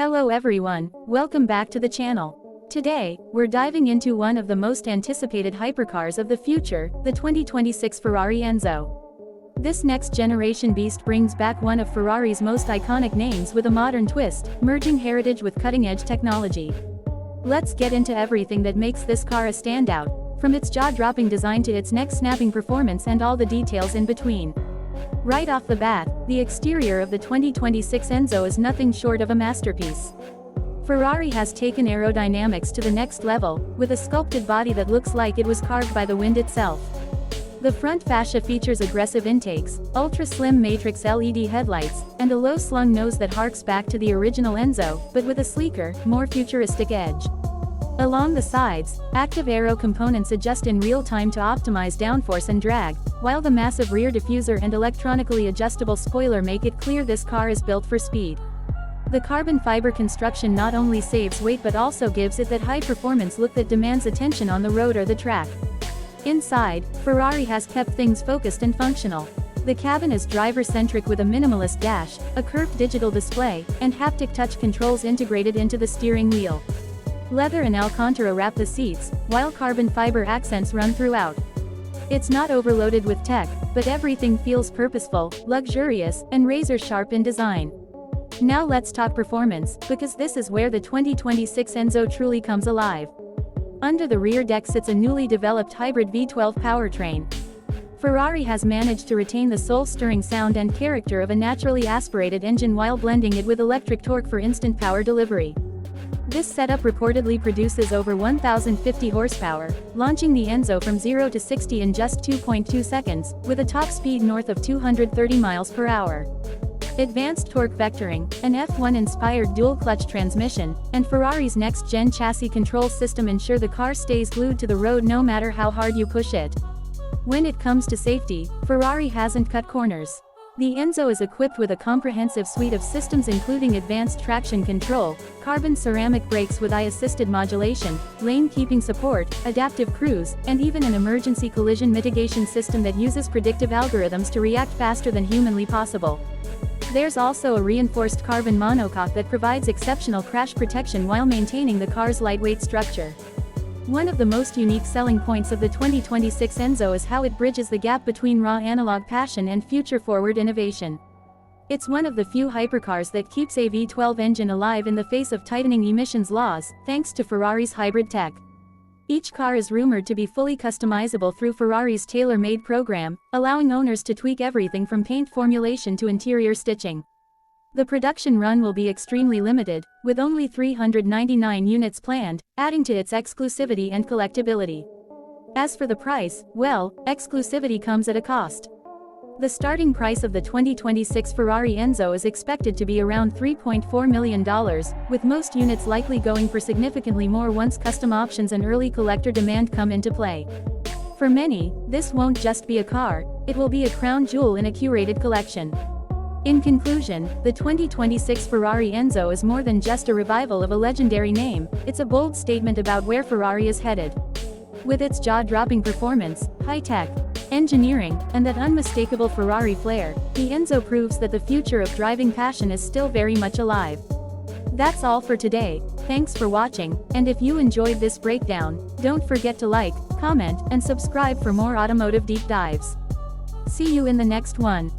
Hello everyone, welcome back to the channel. Today, we're diving into one of the most anticipated hypercars of the future, the 2026 Ferrari Enzo. This next-generation beast brings back one of Ferrari's most iconic names with a modern twist, merging heritage with cutting-edge technology. Let's get into everything that makes this car a standout, from its jaw-dropping design to its neck-snapping performance and all the details in between. Right off the bat, the exterior of the 2026 Enzo is nothing short of a masterpiece. Ferrari has taken aerodynamics to the next level, with a sculpted body that looks like it was carved by the wind itself. The front fascia features aggressive intakes, ultra-slim matrix LED headlights, and a low-slung nose that harks back to the original Enzo, but with a sleeker, more futuristic edge. Along the sides, active aero components adjust in real time to optimize downforce and drag, while the massive rear diffuser and electronically adjustable spoiler make it clear this car is built for speed. The carbon fiber construction not only saves weight but also gives it that high-performance look that demands attention on the road or the track. Inside, Ferrari has kept things focused and functional. The cabin is driver-centric with a minimalist dash, a curved digital display, and haptic touch controls integrated into the steering wheel. Leather and Alcantara wrap the seats, while carbon fiber accents run throughout. It's not overloaded with tech, but everything feels purposeful, luxurious, and razor-sharp in design. Now let's talk performance, because this is where the 2026 Enzo truly comes alive. Under the rear deck sits a newly developed hybrid V12 powertrain. Ferrari has managed to retain the soul-stirring sound and character of a naturally aspirated engine while blending it with electric torque for instant power delivery. This setup reportedly produces over 1,050 horsepower, launching the Enzo from 0 to 60 in just 2.2 seconds, with a top speed north of 230 miles per hour. Advanced torque vectoring, an F1-inspired dual-clutch transmission, and Ferrari's next-gen chassis control system ensure the car stays glued to the road no matter how hard you push it. When it comes to safety, Ferrari hasn't cut corners. The Enzo is equipped with a comprehensive suite of systems including advanced traction control, carbon ceramic brakes with eye-assisted modulation, lane-keeping support, adaptive cruise, and even an emergency collision mitigation system that uses predictive algorithms to react faster than humanly possible. There's also a reinforced carbon monocoque that provides exceptional crash protection while maintaining the car's lightweight structure. One of the most unique selling points of the 2026 Enzo is how it bridges the gap between raw analog passion and future-forward innovation. It's one of the few hypercars that keeps a V12 engine alive in the face of tightening emissions laws, thanks to Ferrari's hybrid tech. Each car is rumored to be fully customizable through Ferrari's tailor-made program, allowing owners to tweak everything from paint formulation to interior stitching. The production run will be extremely limited, with only 399 units planned, adding to its exclusivity and collectability. As for the price, well, exclusivity comes at a cost. The starting price of the 2026 Ferrari Enzo is expected to be around $3.4 million, with most units likely going for significantly more once custom options and early collector demand come into play. For many, this won't just be a car, it will be a crown jewel in a curated collection. In conclusion, the 2026 Ferrari Enzo is more than just a revival of a legendary name, it's a bold statement about where Ferrari is headed. With its jaw-dropping performance, high-tech engineering, and that unmistakable Ferrari flair, the Enzo proves that the future of driving passion is still very much alive. That's all for today, thanks for watching, and if you enjoyed this breakdown, don't forget to like, comment, and subscribe for more automotive deep dives. See you in the next one.